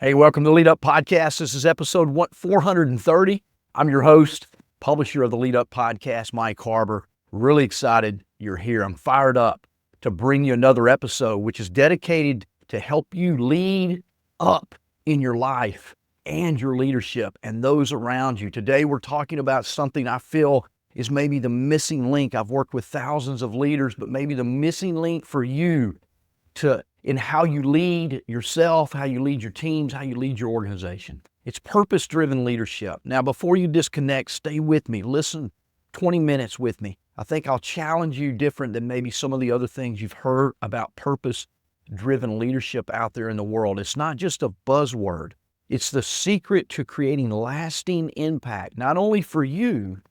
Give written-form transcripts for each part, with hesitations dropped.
Hey, welcome to the Lead Up Podcast. This is episode 430. I'm your host, publisher of the Lead Up Podcast, Mike Harbour. Really excited you're here. I'm fired up to bring you another episode, which is dedicated to help you lead up in your life and your leadership and those around you. Today, we're talking about something I feel is maybe the missing link. I've worked with thousands of leaders, but maybe the missing link for you in how you lead yourself, how you lead your teams, how you lead your organization. It's purpose-driven leadership. Now, before you disconnect, stay with me. Listen 20 minutes with me. I think I'll challenge you different than maybe some of the other things you've heard about purpose-driven leadership out there in the world. It's not just a buzzword. It's the secret to creating lasting impact, not only for you,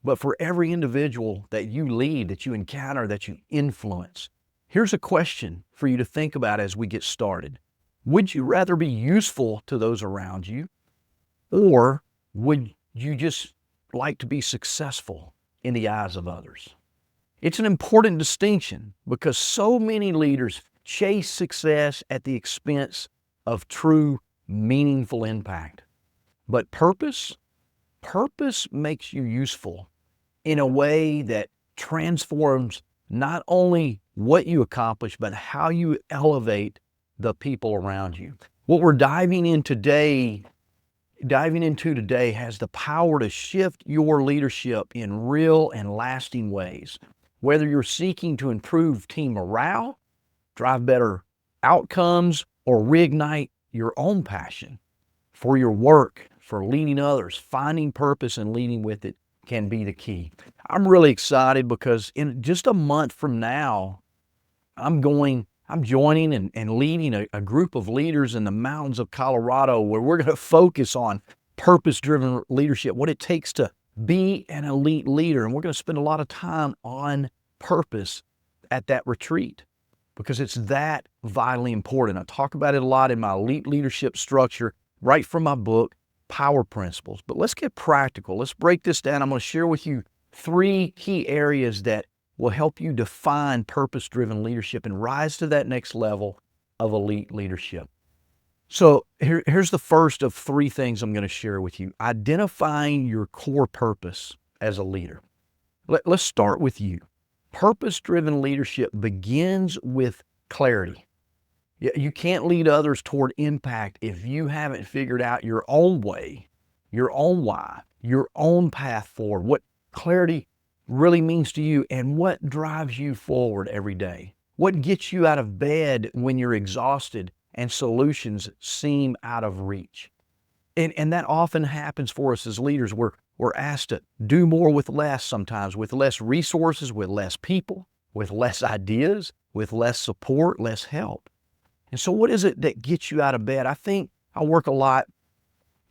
but for every individual that you lead, that you encounter, that you influence. Here's a question for you to think about as we get started. Would you rather be useful to those around you, or would you just like to be successful in the eyes of others? It's an important distinction because so many leaders chase success at the expense of true, meaningful impact. But purpose makes you useful in a way that transforms not only what you accomplish, but how you elevate the people around you. What we're diving into today has the power to shift your leadership in real and lasting ways. Whether you're seeking to improve team morale, drive better outcomes, or reignite your own passion for your work, for leading others, finding purpose and leading with it can be the key. I'm really excited because in just a month from now, I'm joining and leading a group of leaders in the mountains of Colorado where we're going to focus on purpose-driven leadership, what it takes to be an elite leader. And we're going to spend a lot of time on purpose at that retreat because it's that vitally important. I talk about it a lot in my elite leadership structure, right from my book, Power Principles. But let's get practical. Let's break this down. I'm going to share with you 3 key areas that will help you define purpose-driven leadership and rise to that next level of elite leadership. So here's the first of 3 things I'm going to share with you. Identifying your core purpose as a leader. Let's start with you. Purpose-driven leadership begins with clarity. You can't lead others toward impact if you haven't figured out your own way, your own why, your own path forward, what clarity really means to you and what drives you forward every day. What gets you out of bed when you're exhausted and solutions seem out of reach. And that often happens for us as leaders. We're asked to do more with less sometimes, with less resources, with less people, with less ideas, with less support, less help. And so what is it that gets you out of bed? I think I work a lot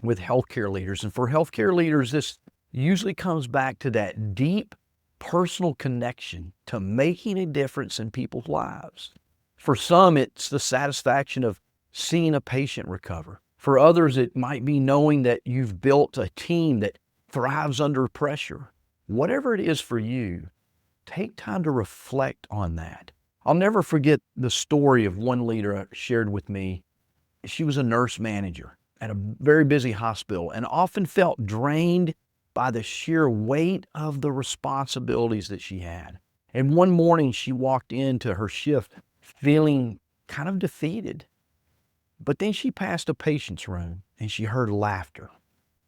with healthcare leaders. And for healthcare leaders, this usually comes back to that deep personal connection to making a difference in people's lives. For some, it's the satisfaction of seeing a patient recover. For others, it might be knowing that you've built a team that thrives under pressure. Whatever it is for you, take time to reflect on that. I'll never forget the story of one leader shared with me. She was a nurse manager at a very busy hospital and often felt drained by the sheer weight of the responsibilities that she had. And one morning she walked into her shift feeling kind of defeated. But then she passed a patient's room and she heard laughter.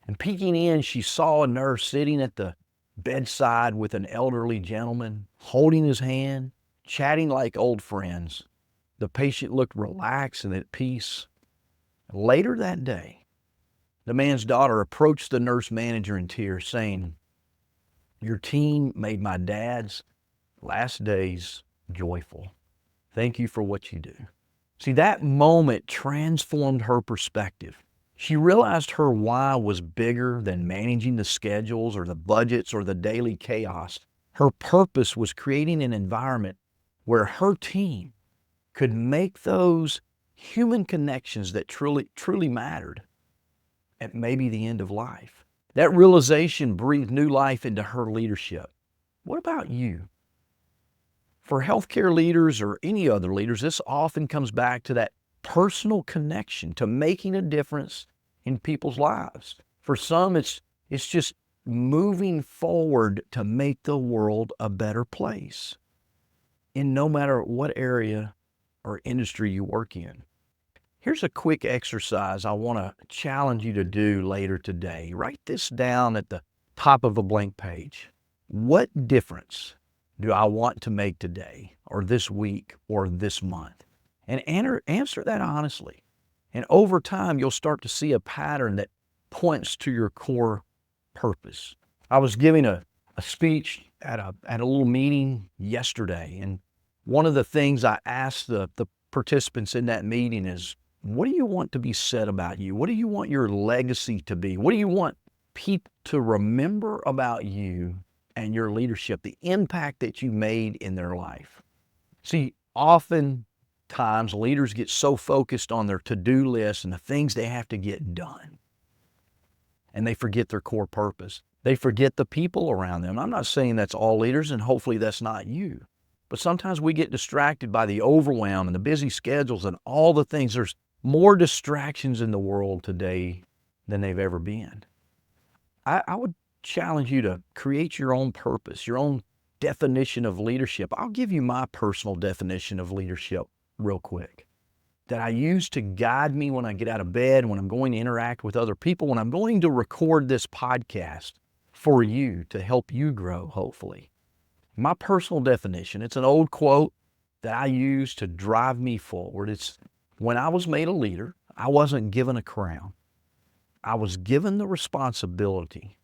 And peeking in, she saw a nurse sitting at the bedside with an elderly gentleman, holding his hand, chatting like old friends. The patient looked relaxed and at peace. Later that day, the man's daughter approached the nurse manager in tears, saying, "Your team made my dad's last days joyful. Thank you for what you do." See, that moment transformed her perspective. She realized her why was bigger than managing the schedules or the budgets or the daily chaos. Her purpose was creating an environment where her team could make those human connections that truly mattered at maybe the end of life. That realization breathed new life into her leadership. What about you? For healthcare leaders or any other leaders, this often comes back to that personal connection to making a difference in people's lives. For some, it's just moving forward to make the world a better place in no matter what area or industry you work in. Here's a quick exercise I want to challenge you to do later today. Write this down at the top of a blank page. What difference do I want to make today or this week or this month? And answer that honestly. And over time, you'll start to see a pattern that points to your core purpose. I was giving a speech at a little meeting yesterday, and one of the things I asked the participants in that meeting is, what do you want to be said about you? What do you want your legacy to be? What do you want people to remember about you and your leadership, the impact that you made in their life? See, oftentimes leaders get so focused on their to-do list and the things they have to get done, and they forget their core purpose. They forget the people around them. I'm not saying that's all leaders, and hopefully that's not you. But sometimes we get distracted by the overwhelm and the busy schedules and all the things. There's more distractions in the world today than they've ever been. I would challenge you to create your own purpose, your own definition of leadership. I'll give you my personal definition of leadership real quick that I use to guide me when I get out of bed, when I'm going to interact with other people, when I'm going to record this podcast for you to help you grow, hopefully. My personal definition, it's an old quote that I use to drive me forward. It's, when I was made a leader, I wasn't given a crown. I was given the responsibility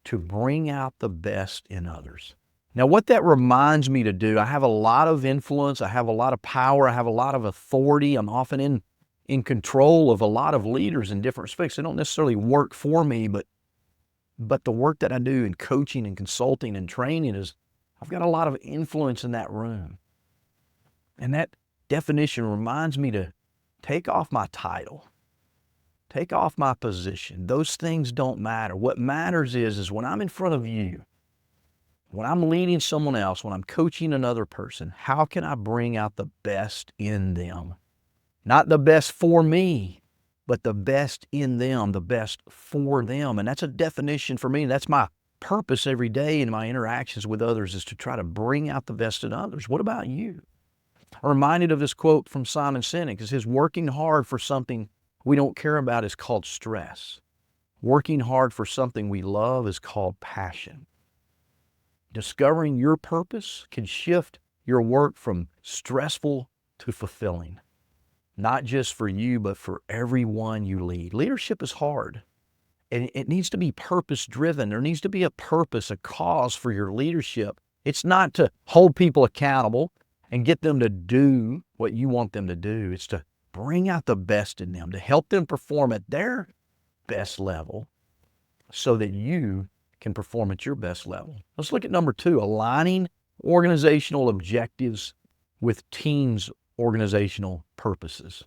to bring out the best in others. Now, what that reminds me to do, I have a lot of influence, I have a lot of power, I have a lot of authority. I'm often in control of a lot of leaders in different respects. They don't necessarily work for me, but the work that I do in coaching and consulting and training is, I've got a lot of influence in that room. And that definition reminds me to take off my title, take off my position. Those things don't matter. What matters is when I'm in front of you, when I'm leading someone else, when I'm coaching another person, how can I bring out the best in them? Not the best for me, but the best in them, the best for them. And that's a definition for me. That's my purpose every day in my interactions with others, is to try to bring out the best in others. What about you? I'm reminded of this quote from Simon Sinek. It says, working hard for something we don't care about is called stress. Working hard for something we love is called passion. Discovering your purpose can shift your work from stressful to fulfilling, not just for you, but for everyone you lead. Leadership is hard, and it needs to be purpose-driven. There needs to be a purpose, a cause for your leadership. It's not to hold people accountable and get them to do what you want them to do. It's to bring out the best in them, to help them perform at their best level so that you can perform at your best level. Let's look at number 2, aligning organizational objectives with teams' organizational purposes.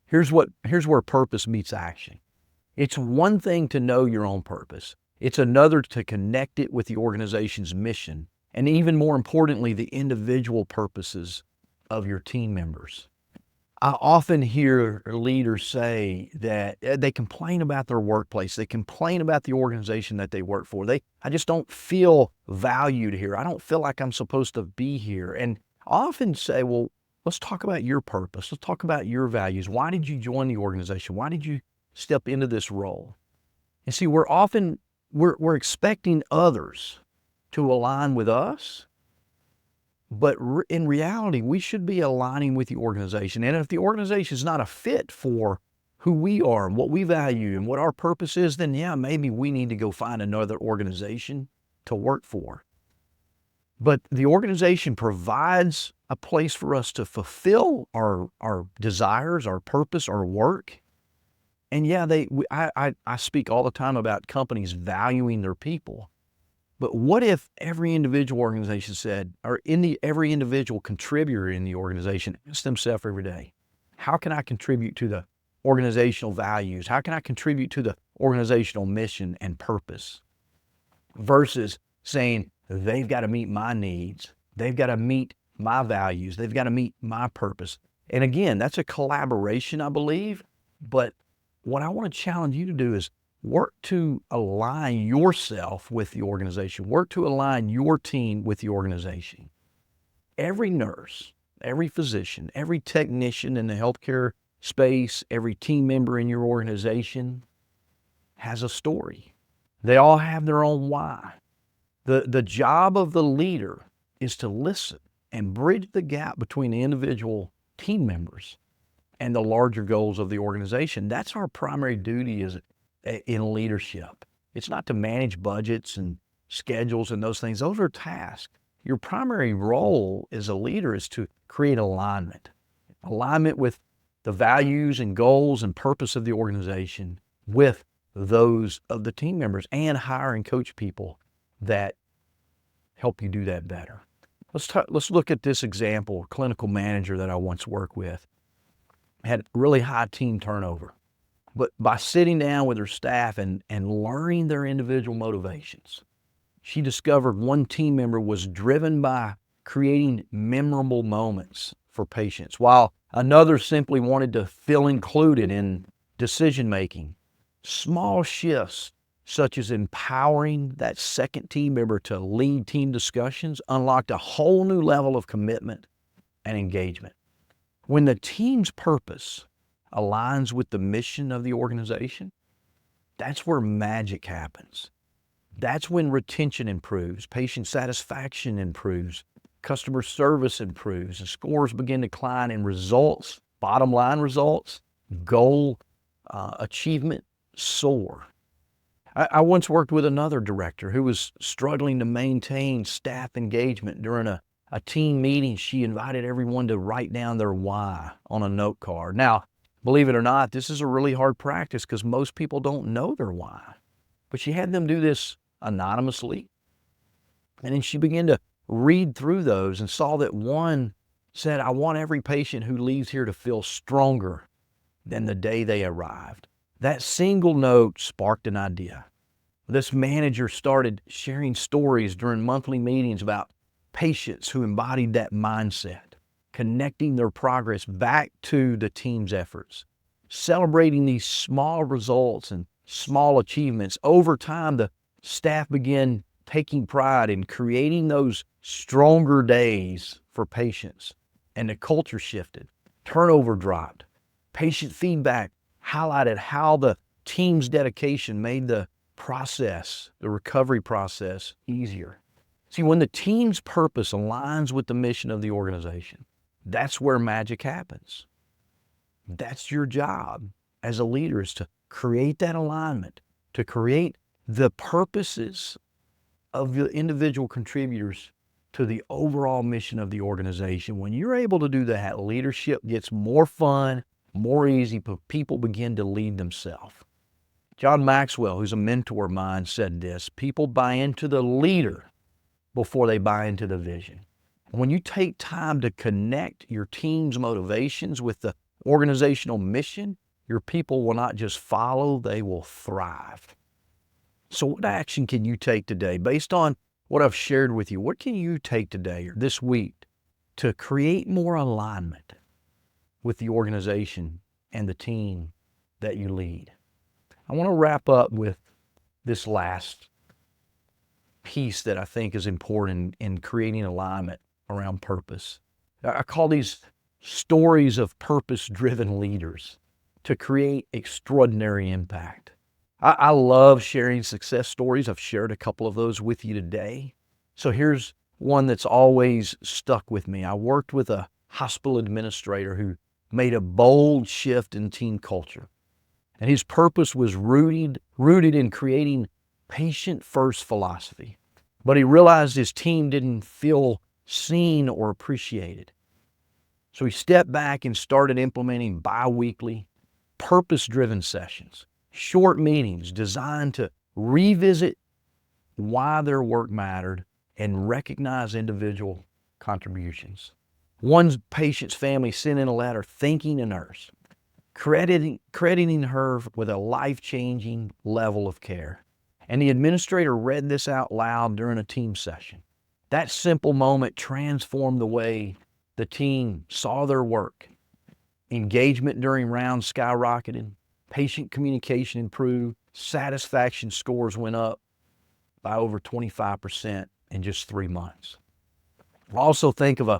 Here's where purpose meets action. It's one thing to know your own purpose. It's another to connect it with the organization's mission, and even more importantly, the individual purposes of your team members. I often hear leaders say that they complain about their workplace. They complain about the organization that they work for. I just don't feel valued here. I don't feel like I'm supposed to be here. And I often say, well, let's talk about your purpose. Let's talk about your values. Why did you join the organization? Why did you step into this role? And see, we're expecting others to align with us. But in reality, we should be aligning with the organization. And if the organization is not a fit for who we are and what we value and what our purpose is, then yeah, maybe we need to go find another organization to work for. But the organization provides a place for us to fulfill our desires, our purpose, our work. And yeah, I speak all the time about companies valuing their people. But what if every individual organization said, or every individual contributor in the organization asked themselves every day, how can I contribute to the organizational values? How can I contribute to the organizational mission and purpose? Versus saying, they've got to meet my needs. They've got to meet my values. They've got to meet my purpose. And again, that's a collaboration, I believe. But what I want to challenge you to do is work to align yourself with the organization. Work to align your team with the organization. Every nurse, every physician, every technician in the healthcare space, every team member in your organization has a story. They all have their own why. The job of the leader is to listen and bridge the gap between the individual team members and the larger goals of the organization. That's our primary duty in leadership. It's not to manage budgets and schedules and those things. Those are tasks. Your primary role as a leader is to create alignment with the values and goals and purpose of the organization with those of the team members, and hire and coach people that help you do that better. Let's look at this example. A clinical manager that I once worked with had really high team turnover. But by sitting down with her staff and learning their individual motivations, she discovered one team member was driven by creating memorable moments for patients, while another simply wanted to feel included in decision-making. Small shifts, such as empowering that second team member to lead team discussions, unlocked a whole new level of commitment and engagement. When the team's purpose aligns with the mission of the organization, that's where magic happens. That's when retention improves, patient satisfaction improves, customer service improves, and scores begin to climb, and results, bottom line results, goal achievement soar. I once worked with another director who was struggling to maintain staff engagement. During a team meeting, she invited everyone to write down their why on a note card. Now, believe it or not, this is a really hard practice because most people don't know their why. But she had them do this anonymously. And then she began to read through those and saw that one said, "I want every patient who leaves here to feel stronger than the day they arrived." That single note sparked an idea. This manager started sharing stories during monthly meetings about patients who embodied that mindset, connecting their progress back to the team's efforts, celebrating these small results and small achievements. Over time, the staff began taking pride in creating those stronger days for patients, and the culture shifted. Turnover dropped. Patient feedback highlighted how the team's dedication made the recovery process, easier. See, when the team's purpose aligns with the mission of the organization, that's where magic happens. That's your job as a leader, is to create that alignment, to create the purposes of the individual contributors to the overall mission of the organization. When you're able to do that, leadership gets more fun, more easy, but people begin to lead themselves. John Maxwell, who's a mentor of mine, said this: people buy into the leader before they buy into the vision. When you take time to connect your team's motivations with the organizational mission, your people will not just follow, they will thrive. So what action can you take today based on what I've shared with you? What can you take today or this week to create more alignment with the organization and the team that you lead? I want to wrap up with this last piece that I think is important in creating alignment around purpose. I call these stories of purpose-driven leaders to create extraordinary impact. I love sharing success stories. I've shared a couple of those with you today. So here's one that's always stuck with me. I worked with a hospital administrator who made a bold shift in team culture. And his purpose was rooted in creating patient-first philosophy. But he realized his team didn't feel seen or appreciated. So he stepped back and started implementing bi-weekly, purpose-driven sessions, short meetings designed to revisit why their work mattered and recognize individual contributions. One patient's family sent in a letter thanking the nurse, crediting her with a life-changing level of care. And the administrator read this out loud during a team session. That simple moment transformed the way the team saw their work Engagement during rounds skyrocketed. Patient communication improved. Satisfaction scores went up by over 25% in just 3 months. Also think of an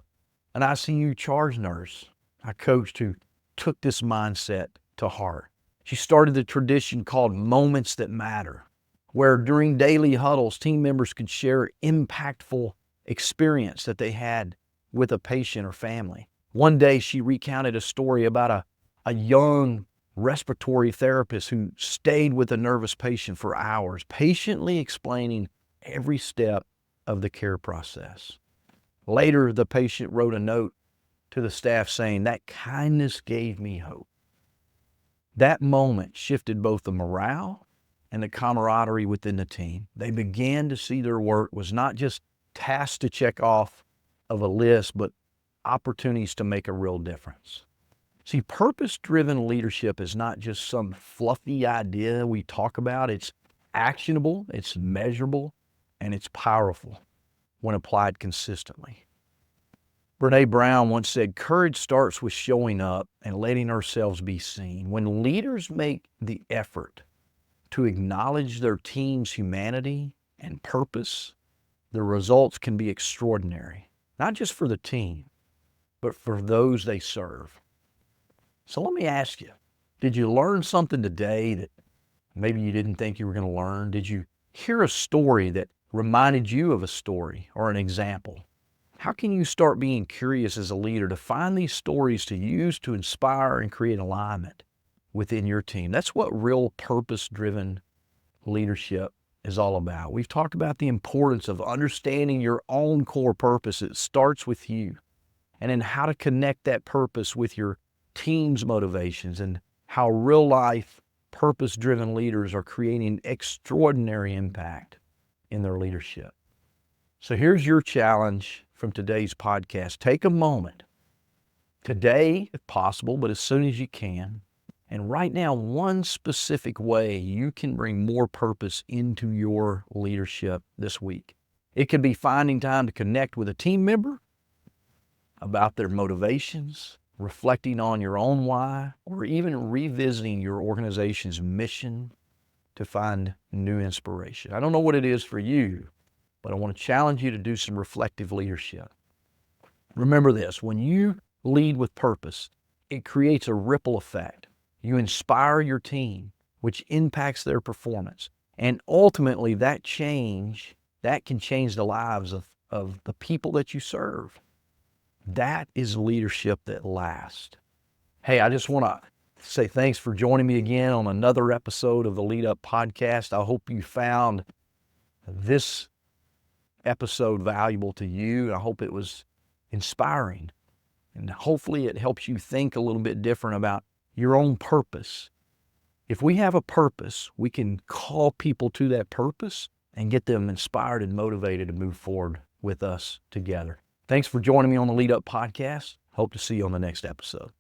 ICU charge nurse I coached who took this mindset to heart. She started the tradition called Moments That Matter, where during daily huddles, team members could share impactful experience that they had with a patient or family. One day she recounted a story about a young respiratory therapist who stayed with a nervous patient for hours, patiently explaining every step of the care process. Later, the patient wrote a note to the staff saying, "That kindness gave me hope." That moment shifted both the morale and the camaraderie within the team. They began to see their work was not just tasks to check off of a list, but opportunities to make a real difference. See, purpose-driven leadership is not just some fluffy idea we talk about. It's actionable, it's measurable, and it's powerful when applied consistently. Brené Brown once said, "Courage starts with showing up and letting ourselves be seen." When leaders make the effort to acknowledge their team's humanity and purpose, the results can be extraordinary, not just for the team, but for those they serve. So let me ask you, did you learn something today that maybe you didn't think you were going to learn? Did you hear a story that reminded you of a story or an example? How can you start being curious as a leader to find these stories to use to inspire and create alignment within your team? That's what real purpose-driven leadership is all about. We've talked about the importance of understanding your own core purpose. It starts with you. And then how to connect that purpose with your team's motivations, and how real-life purpose-driven leaders are creating extraordinary impact in their leadership. So here's your challenge from today's podcast. Take a moment today, if possible, but as soon as you can, and write down one specific way you can bring more purpose into your leadership this week. It could be finding time to connect with a team member about their motivations, reflecting on your own why, or even revisiting your organization's mission to find new inspiration. I don't know what it is for you, but I want to challenge you to do some reflective leadership. Remember this, when you lead with purpose, it creates a ripple effect. You inspire your team, which impacts their performance. And ultimately, that can change the lives of the people that you serve. That is leadership that lasts. Hey, I just want to say thanks for joining me again on another episode of the Lead Up Podcast. I hope you found this episode valuable to you. I hope it was inspiring, and hopefully it helps you think a little bit different about your own purpose. If we have a purpose, we can call people to that purpose and get them inspired and motivated to move forward with us together. Thanks for joining me on the Lead Up Podcast. Hope to see you on the next episode.